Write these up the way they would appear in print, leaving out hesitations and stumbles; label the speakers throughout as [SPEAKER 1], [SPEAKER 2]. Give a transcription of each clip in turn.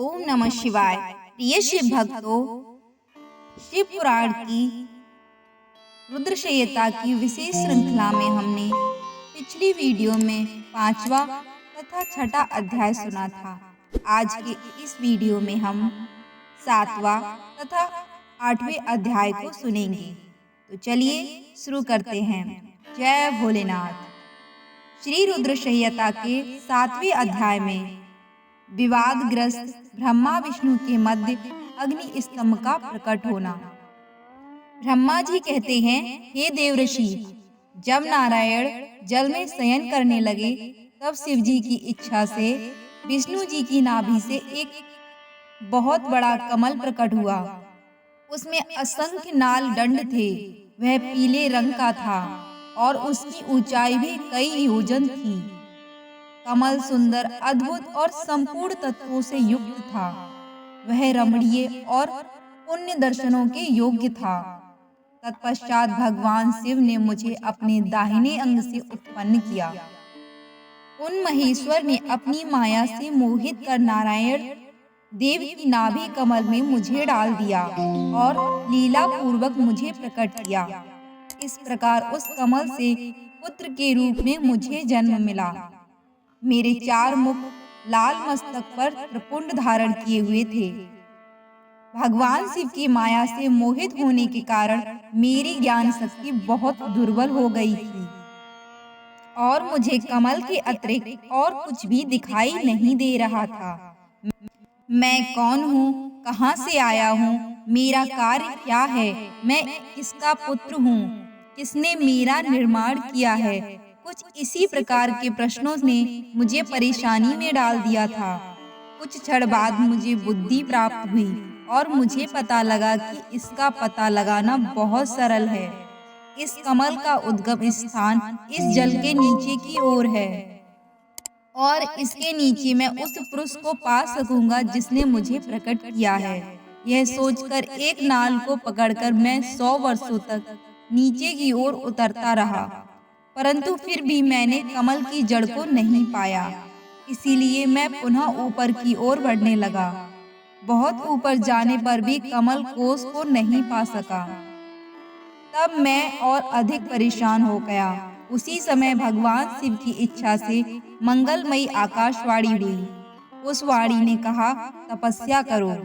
[SPEAKER 1] ओम नमः शिवाय। प्रिय शिव भक्तों, शिव पुराण की रुद्रशय्यता की विशेष श्रृंखला में हमने पिछली वीडियो में 5वां तथा 6ठा अध्याय सुना था। आज के इस वीडियो में हम 7वां तथा 8वें अध्याय को सुनेंगे। तो चलिए शुरू करते हैं। जय भोलेनाथ। श्री रुद्रशय्यता के 7वें अध्याय में विवादग्रस्त ब्रह्मा विष्णु के मध्य अग्नि स्तंभ का प्रकट होना। ब्रह्मा जी कहते हैं, हे देवऋषि, जब नारायण जल में शयन करने लगे तब शिव जी की इच्छा से विष्णु जी की नाभि से एक बहुत बड़ा कमल प्रकट हुआ। उसमें असंख्य नाल दंड थे। वह पीले रंग का था और उसकी ऊंचाई भी कई योजन थी। कमल सुंदर, अद्भुत और संपूर्ण तत्वों से युक्त था। वह रमणीय और पुण्य दर्शनों के योग्य था। तत्पश्चात भगवान शिव ने मुझे अपने दाहिने अंग से उत्पन्न किया। उन महेश्वर ने अपनी माया से मोहित कर नारायण देव की नाभि कमल में मुझे डाल दिया और लीला पूर्वक मुझे प्रकट किया। इस प्रकार उस कमल से पुत्र के रूप में मुझे जन्म मिला। मेरे 4 मुख लाल मस्तक पर त्रिपुंड धारण किए हुए थे। भगवान शिव की माया से मोहित होने के कारण मेरी ज्ञान शक्ति बहुत दुर्बल हो गई थी और मुझे कमल के अतिरिक्त और कुछ भी दिखाई नहीं दे रहा था। मैं कौन हूँ, कहाँ से आया हूँ, मेरा कार्य क्या है, मैं किसका पुत्र हूँ, किसने मेरा निर्माण किया है। कुछ इसी प्रकार के प्रश्नों ने मुझे परेशानी में डाल दिया था। कुछ क्षण बाद मुझे बुद्धि प्राप्त हुई और मुझे पता लगा कि इसका पता लगाना बहुत सरल है। इस कमल का उद्गम स्थान इस जल के नीचे की ओर है और इसके नीचे मैं उस पुरुष को पा सकूंगा जिसने मुझे प्रकट किया है। यह सोचकर एक नाल को पकड़कर मैं 100 वर्षों तक नीचे की ओर उतरता रहा, परंतु फिर भी मैंने कमल की जड़ को नहीं पाया। इसीलिए मैं पुनः ऊपर की ओर बढ़ने लगा। बहुत ऊपर जाने पर भी कमल कोष को नहीं पा सका। तब मैं और अधिक परेशान हो गया। उसी समय भगवान शिव की इच्छा से मंगलमयी आकाशवाणी हुई। उस वाणी ने कहा, तपस्या करो।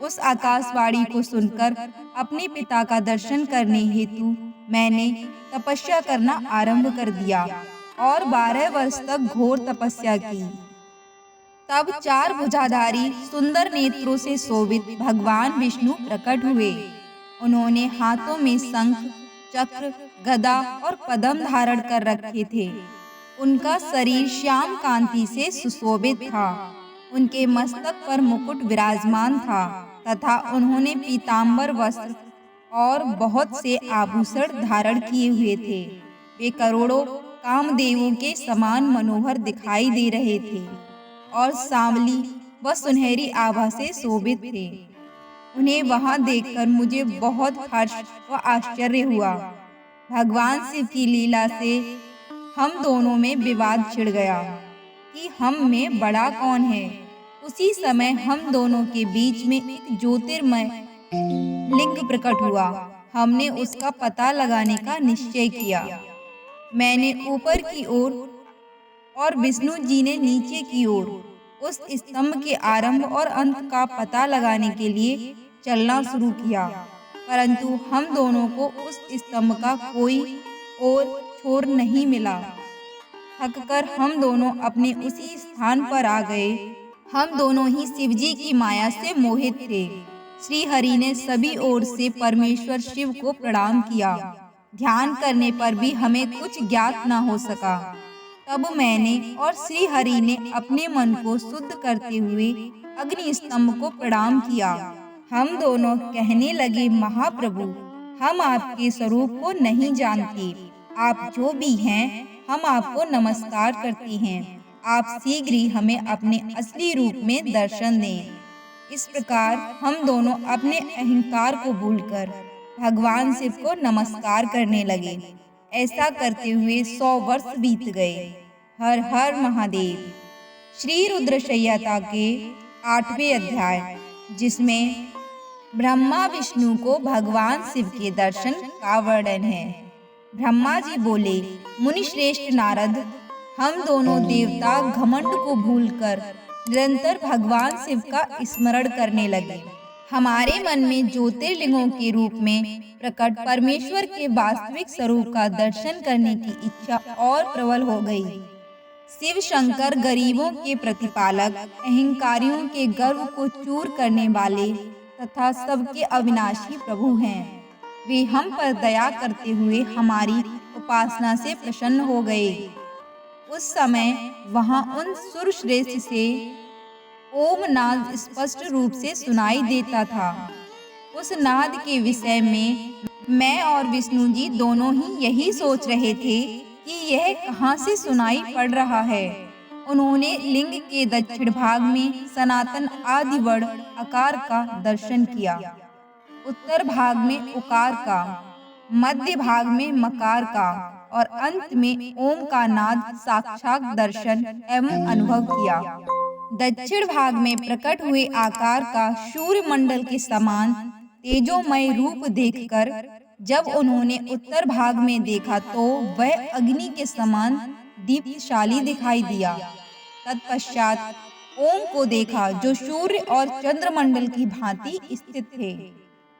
[SPEAKER 1] उस आकाशवाणी को सुनकर अपने पिता का दर्शन करने हेतु मैंने तपस्या करना आरंभ कर दिया और 12 वर्ष तक घोर तपस्या की। तब 4 भुजाधारी सुंदर नेत्रों से शोभित भगवान विष्णु प्रकट हुए। उन्होंने हाथों में शंख, चक्र, गदा और पद्म धारण कर रखे थे। उनका शरीर श्याम कांति से सुशोभित था। उनके मस्तक पर मुकुट विराजमान था तथा उन्होंने पीतांबर वस्त्र और बहुत से आभूषण धारण किए हुए थे। वे करोड़ों कामदेवों के समान मनोहर दिखाई दे रहे थे और सांवली व सुनहरी आभा से शोभित थे। उन्हें वहां देखकर मुझे बहुत हर्ष व आश्चर्य हुआ। भगवान शिव की लीला से हम दोनों में विवाद छिड़ गया कि हम में बड़ा कौन है। उसी समय हम दोनों के बीच में एक ज्योतिर्मय लिंग प्रकट हुआ। हमने उसका पता लगाने का निश्चय किया। मैंने ऊपर की ओर और विष्णु जी ने नीचे की ओर उस स्तंभ के आरंभ और अंत का पता लगाने के लिए चलना शुरू किया, परंतु हम दोनों को उस स्तंभ का कोई और छोर नहीं मिला। थककर हम दोनों अपने उसी स्थान पर आ गए। हम दोनों ही शिवजी की माया से मोहित थे। श्री हरि ने सभी ओर से परमेश्वर शिव को प्रणाम किया। ध्यान करने पर भी हमें कुछ ज्ञात न हो सका। तब मैंने और श्री हरि ने अपने मन को शुद्ध करते हुए अग्नि स्तंभ को प्रणाम किया। हम दोनों कहने लगे, महाप्रभु, हम आपके स्वरूप को नहीं जानते। आप जो भी हैं, हम आपको नमस्कार करते हैं। आप शीघ्र ही हमें अपने असली रूप में दर्शन दें। इस प्रकार हम दोनों अपने अहंकार को भूलकर भगवान शिव को नमस्कार करने लगे। ऐसा करते हुए 100 वर्ष बीत गए। हर हर महादेव। श्री रुद्रशय्यता के 8वें अध्याय, जिसमें ब्रह्मा विष्णु को भगवान शिव के दर्शन का वर्णन है। ब्रह्मा जी बोले, मुनि श्रेष्ठ नारद, हम दोनों देवता घमंड को भूलकर निरंतर भगवान शिव का स्मरण करने लगे। हमारे मन में ज्योतिर्लिंगों के रूप में प्रकट परमेश्वर के वास्तविक स्वरूप का दर्शन करने की इच्छा और प्रबल हो गई। शिव शंकर गरीबों के प्रतिपालक, अहंकारियों के गर्व को चूर करने वाले तथा सबके अविनाशी प्रभु हैं। वे हम पर दया करते हुए हमारी उपासना से प्रसन्न हो गए। उस समय वहां उन सुरश्रेष्ठ से ओम नाद स्पष्ट रूप से सुनाई देता था। उस नाद के विषय में मैं और विष्णु जी दोनों ही यही सोच रहे थे कि यह कहाँ से सुनाई पड़ रहा है। उन्होंने लिंग के दक्षिण भाग में सनातन आदि वर्ण आकार का दर्शन किया, उत्तर भाग में उकार का, मध्य भाग में मकार का और अंत में ओम का नाद साक्षात दर्शन एवं अनुभव किया। दक्षिण भाग में प्रकट हुए आकार का सूर्य मंडल के समान तेजोमय रूप देखकर जब उन्होंने उत्तर भाग में देखा तो वह अग्नि के समान दीप्तशाली दिखाई दिया। तत्पश्चात ओम को देखा जो सूर्य और चंद्रमंडल की भांति स्थित थे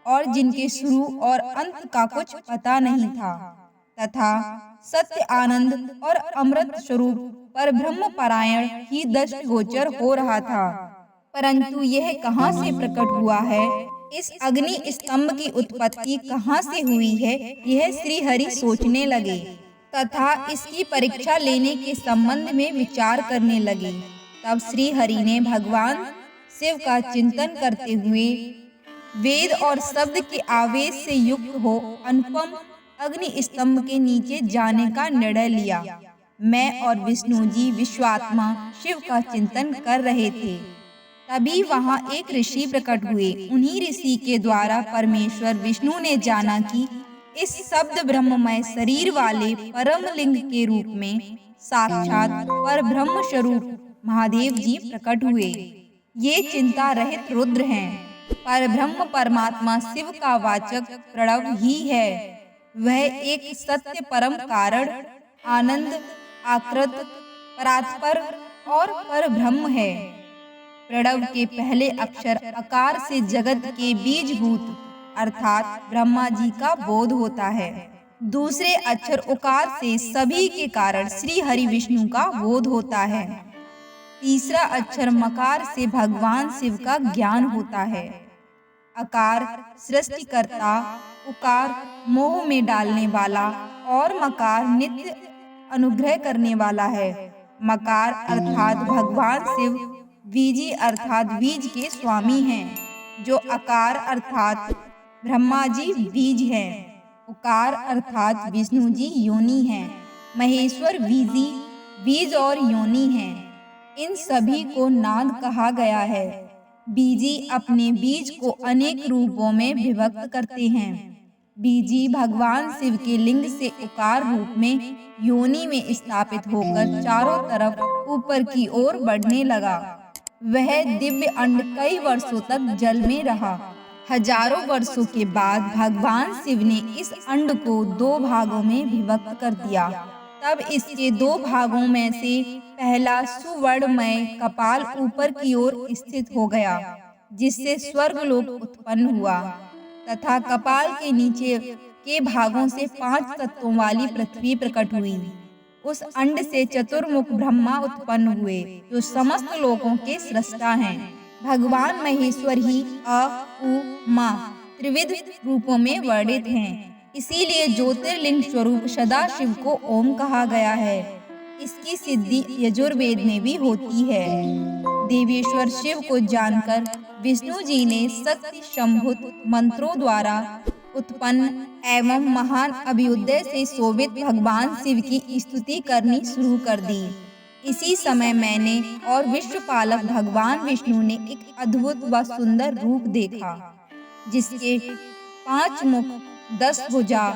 [SPEAKER 1] और जिनके शुरू और अंत का कुछ पता नहीं था, तथा सत्य आनंद और अमृत स्वरूप पर ब्रह्म पारायण ही दृष्टिगोचर हो रहा था। परंतु यह कहाँ से प्रकट हुआ है, इस अग्नि स्तंभ की उत्पत्ति कहाँ से हुई है, यह श्री हरि सोचने लगे तथा इसकी परीक्षा लेने के संबंध में विचार करने लगे। तब श्री हरि ने भगवान शिव का चिंतन करते हुए वेद और शब्द के आवेश से युक्त हो अनुपम अग्नि स्तंभ के नीचे जाने का निर्णय लिया। मैं और विष्णु जी विश्वात्मा शिव का चिंतन कर रहे थे। तभी वहां एक ऋषि प्रकट हुए। उन्हीं ऋषि के द्वारा परमेश्वर विष्णु ने जाना कि इस शब्द ब्रह्ममय शरीर वाले परम लिंग के रूप में साक्षात पर ब्रह्म स्वरूप महादेव जी प्रकट हुए। ये चिंता रहित रुद्र हैं। पर ब्रह्म परमात्मा शिव का वाचक प्रणव ही है। वह एक सत्य परम कारण, आनंद, आकृत, परात्पर और पर ब्रह्म है। प्रणव के पहले अक्षर अकार से जगत के बीजभूत अर्थात ब्रह्मा जी का बोध होता है। दूसरे अक्षर उकार से सभी के कारण श्री हरि विष्णु का बोध होता है। तीसरा अक्षर मकार से भगवान शिव का ज्ञान होता है। अकार सृष्टिकर्ता, उकार मोह में डालने वाला और मकार नित्य अनुग्रह करने वाला है। मकार अर्थात भगवान शिव बीजी अर्थात बीज के स्वामी हैं, जो अकार अर्थात ब्रह्मा जी बीज हैं। उकार अर्थात विष्णु जी योनि हैं। महेश्वर बीजी बीज और योनि हैं। इन सभी को नाद कहा गया है। बीजी अपने बीज को अनेक रूपों में विभक्त करते हैं। बीजी भगवान शिव के लिंग से उकार रूप में योनि में स्थापित होकर चारों तरफ ऊपर की ओर बढ़ने लगा। वह दिव्य अंड कई वर्षों तक जल में रहा। हजारों वर्षों के बाद भगवान शिव ने इस अंड को 2 भागों में विभक्त कर दिया। तब इसके 2 भागों में से पहला सुवर्णमय कपाल ऊपर की ओर स्थित हो गया, जिससे स्वर्गलोक उत्पन्न हुआ, तथा कपाल के नीचे के भागों से 5 तत्वों वाली पृथ्वी प्रकट हुई। उस अंड से चतुर्मुख ब्रह्मा उत्पन्न हुए, जो समस्त लोकों के सृष्टा हैं। भगवान महेश्वर ही अ, उ, मा त्रिविध रूपों में वर्णित हैं। इसीलिए ज्योतिर्लिंग स्वरूप सदाशिव को ओम कहा गया है। इसकी सिद्धि यजुर्वेद में भी होती है। देवेश्वर शिव को जानकर विष्णु जी ने शक्ति संभूत मंत्रों द्वारा उत्पन्न एवं महान अभ्युदय से शोभित भगवान शिव की स्तुति करनी शुरू कर दी। इसी समय मैंने और विश्वपालक भगवान विष्णु ने एक अद्भुत व सुंदर रूप देखा, जिसके 5 मुख, 10 भुजा,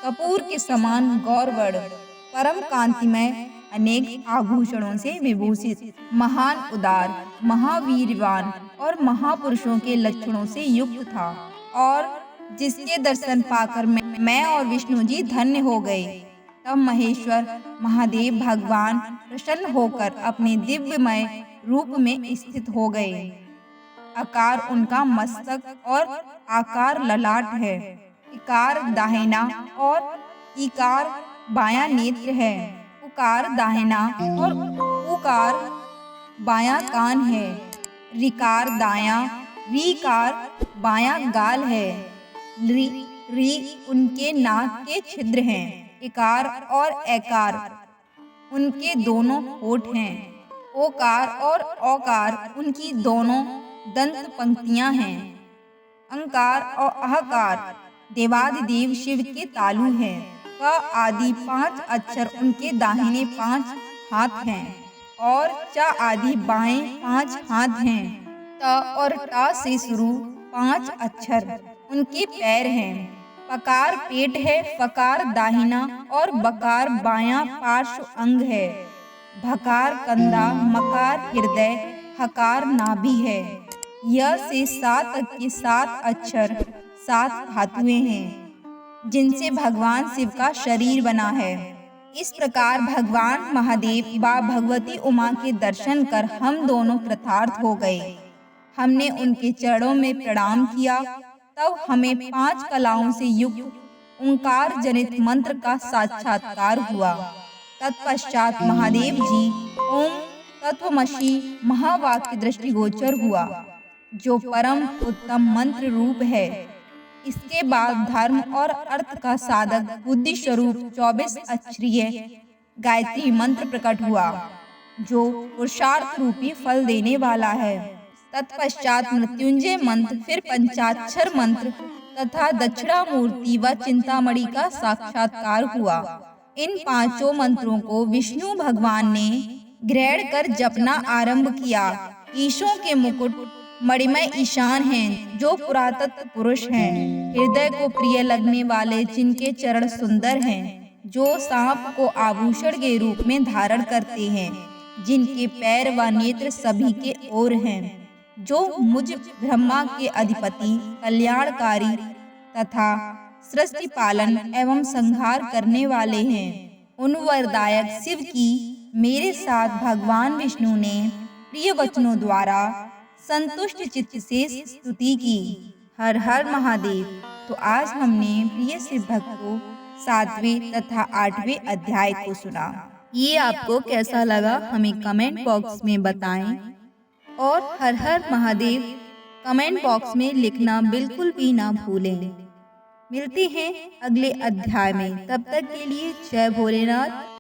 [SPEAKER 1] कपूर के समान गौरवर्ण, परम कांतिमय अनेक आभूषणों से विभूषित, महान, उदार, महावीरवान और महापुरुषों के लक्षणों से युक्त था और जिसके दर्शन पाकर मैं और विष्णु जी धन्य हो गए। तब महेश्वर महादेव भगवान प्रसन्न होकर अपने दिव्यमय रूप में स्थित हो गए। आकार उनका मस्तक और आकार ललाट है। इकार दाहिना और ईकार बायां नेत्र है। उकार दाहिना और उकार बायां कान है। ऋकार दायां, रीकार बायां गाल है। री उनके नाक के छिद्र हैं। इकार और एकार उनके दोनों होठ हैं। ओकार और औकार उनकी दोनों दंत पंक्तियां हैं। अंकार और अहकार देवादिदेव शिव के तालु हैं। क आदि 5 अक्षर उनके दाहिने 5 हाथ हैं और च आदि बाएं 5 हाथ हैं। त और ट से शुरू 5 अक्षर उनके पैर हैं। पकार पेट है। फकार दाहिना और बकार बायां पार्श्व अंग है। भकार कंधा, मकार हृदय, हकार नाभि है। य से 7 तक के 7 अक्षर 7 धातुएं हैं जिनसे भगवान शिव का शरीर बना है। इस प्रकार भगवान महादेव व भगवती उमा के दर्शन कर हम दोनों कृतार्थ हो गए। हमने उनके चरणों में प्रणाम किया। तब हमें 5 कलाओं से युक्त ओंकार जनित मंत्र का साक्षात्कार हुआ। तत्पश्चात महादेव जी ओम तत्वमसि महावाक्य दृष्टिगोचर हुआ, जो परम उत्तम मंत्र रूप है। इसके बाद धर्म और अर्थ का साधक बुद्धि स्वरूप 24 अक्षरीय गायत्री मंत्र प्रकट हुआ, जो पुरुषार्थ रूपी फल देने वाला है। तत्पश्चात मृत्युंजय मंत्र, फिर पंचाक्षर मंत्र तथा दक्षिणामूर्ति व चिंतामणि का साक्षात्कार हुआ। इन 5 मंत्रों को विष्णु भगवान ने ग्रहण कर जपना आरंभ किया। ईशों के मुकुट मणिमय ईशान हैं, जो पुरातत्व पुरुष हैं, हृदय को प्रिय लगने वाले, जिनके चरण सुंदर हैं, जो सांप को आभूषण के रूप में धारण करते हैं, जिनके पैर व नेत्र सभी के ओर हैं, जो मुझ ब्रह्मा के अधिपति, कल्याणकारी तथा सृष्टि पालन एवं संहार करने वाले हैं। उन वरदायक शिव की मेरे साथ भगवान विष्णु ने प्रिय वचनों द्वारा संतुष्ट चित्त से स्तुति की। हर हर महादेव। तो आज हमने प्रिय शिव भक्त को 7वें तथा 8वें अध्याय को सुना। ये आपको कैसा लगा हमें कमेंट बॉक्स में बताएं और हर हर महादेव कमेंट बॉक्स में लिखना बिल्कुल भी ना भूलें। मिलते हैं अगले अध्याय में, तब तक के लिए जय भोलेनाथ।